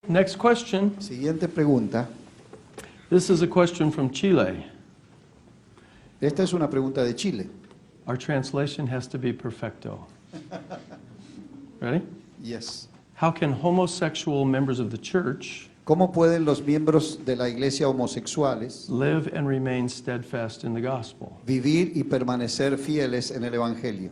Next question. Siguiente pregunta. This is a question from Chile. Esta es una pregunta de Chile. Our translation has to be perfecto. Ready? Yes. How can homosexual members of the church ¿Cómo pueden los miembros de la iglesia homosexuales live and remain steadfast in the gospel? vivir y permanecer fieles en el evangelio?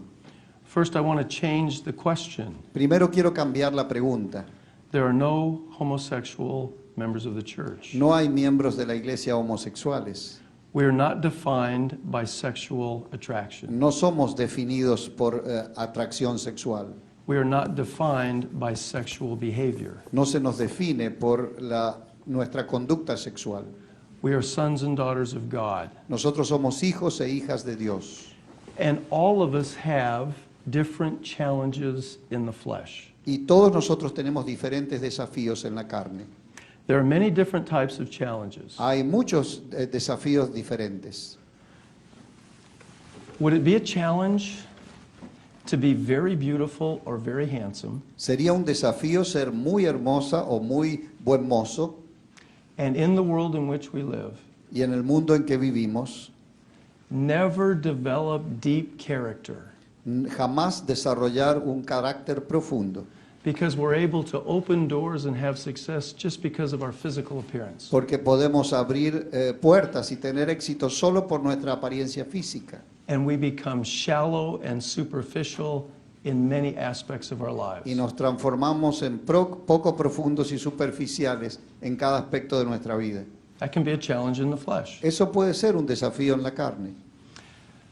First, I want to change the question. Primero quiero cambiar la pregunta. There are no homosexual members of the church. No hay miembros de la iglesia homosexuales. We are not defined by sexual attraction. No somos definidos por atracción sexual. We are not defined by sexual behavior. No se nos define por nuestra conducta sexual. We are sons and daughters of God. Nosotros somos hijos e hijas de Dios. And all of us have different challenges in the flesh. Y todos nosotros tenemos diferentes desafíos en la carne. There are many different types of challenges. Hay muchos desafíos diferentes. Would it be a challenge to be very beautiful or very handsome Sería un desafío ser muy hermosa o muy buen mozo, and in the world in which we live, y en el mundo en que vivimos never develop deep character jamás desarrollar un carácter profundo, because we're able to open doors and have success just because of our physical appearance? porque podemos abrir puertas y tener éxito solo por nuestra apariencia física. And we become shallow and superficial in many aspects of our lives. Y nos transformamos en poco profundos y superficiales en cada aspecto de nuestra vida. That can be a challenge in the flesh. Eso puede ser un desafío en la carne.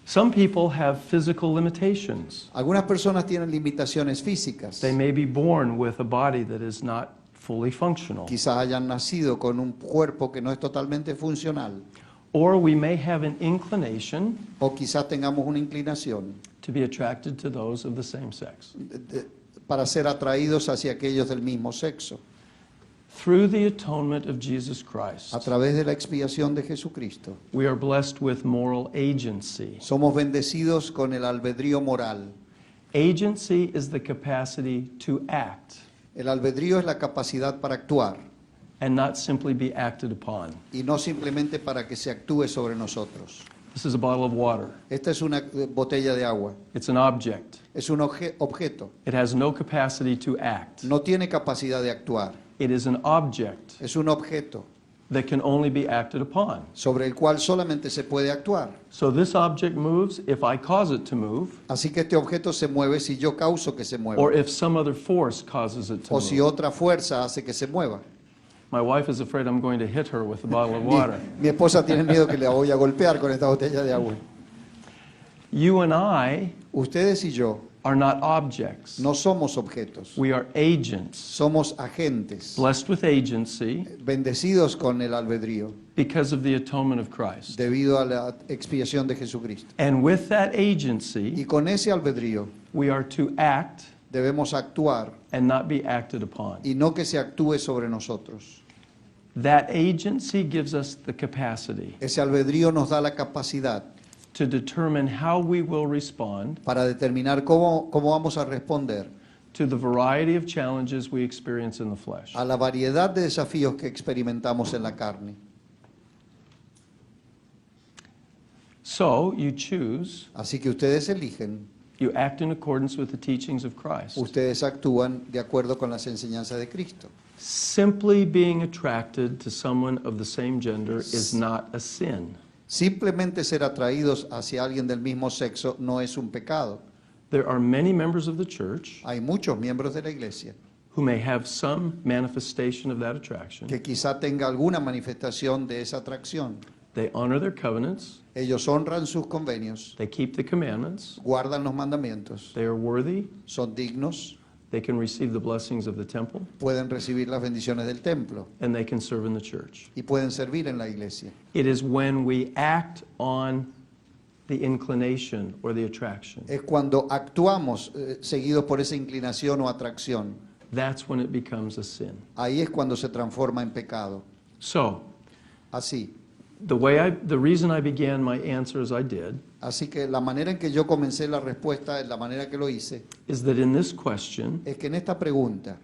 Some people have physical limitations. Algunas personas tienen limitaciones físicas. They may be born with a body that is not fully functional. Quizás hayan nacido con un cuerpo que no es totalmente funcional. Or we may have an inclination O quizás tengamos una inclinación to be attracted to those of the same sex. para ser atraídos hacia aquellos del mismo sexo. Through the atonement of Jesus Christ, A través de la expiación de Jesucristo, we are blessed with moral agency. somos bendecidos con el albedrío moral. Agency is the capacity to act El albedrío es la capacidad para actuar and not simply be acted upon. y no simplemente para que se actúe sobre nosotros. This is a bottle of water. Esta es una botella de agua. It's an object. Es un objeto. It has no capacity to act. No tiene capacidad de actuar. It is an object Es un objeto that can only be acted upon. sobre el cual solamente se puede actuar. So this object moves if I cause it to move, Así que este objeto se mueve si yo causo que se mueva. or if some other force causes it to O si move. otra fuerza hace que se mueva. My wife is afraid I'm going to hit her with a bottle of Mi, water. mi esposa tiene miedo que le voy a golpear con esta botella de agua. You and I Ustedes y yo are not objects. no somos objetos. We are agents, Somos agentes, blessed with agency bendecidos con el albedrío, because of the atonement of Christ. debido a la expiación de Jesucristo. And with that Y agency, con ese albedrío we are to act debemos actuar and not be acted upon. y no que se actúe sobre nosotros. That agency gives us the capacity Ese albedrío nos da la capacidad to determine how we will respond para determinar cómo vamos a responder to the variety of challenges we experience in the flesh. a la variedad de desafíos que experimentamos en la carne. So you choose, Así que ustedes eligen, you act in accordance with the teachings of Christ. ustedes actúan de acuerdo con las enseñanzas de Cristo. Simply being attracted to someone of the same gender is not a sin. Simplemente ser atraídos hacia alguien del mismo sexo no es un pecado. There are many members of the church Hay muchos miembros de la iglesia who may have some manifestation of that attraction. que quizá tenga alguna manifestación de esa atracción. They honor their covenants, Ellos honran sus convenios, they keep the commandments, guardan los mandamientos, they are worthy, son dignos, they can receive the blessings of the temple, pueden recibir las bendiciones del templo and they can serve in the church. y pueden servir en la iglesia. It is when we act on the inclination or the attraction, Es cuando actuamos seguidos por esa inclinación o atracción. that's when it becomes a sin. Ahí es cuando se transforma en pecado. So, Así. the reason I began my answer as I did Así que la manera en que yo comencé la respuesta, la manera que lo hice, is that in this question, es que en esta pregunta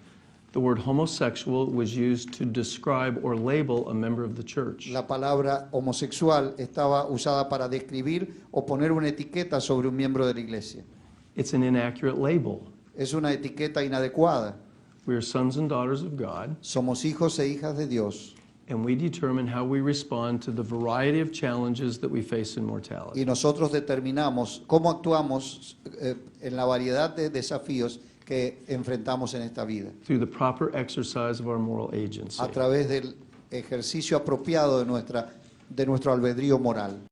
The word homosexual was used to describe or label a member of the church. La palabra homosexual estaba usada para describir o poner una etiqueta sobre un miembro de la iglesia. It's an inaccurate label. Es una etiqueta inadecuada. We are sons and daughters of God, Somos hijos e hijas de Dios and we determine how we respond to the variety of challenges that we face in mortality. y nosotros determinamos cómo actuamos en la variedad de desafíos que enfrentamos en esta vida, Through the proper exercise of our moral agency. a través del ejercicio apropiado de nuestro albedrío moral.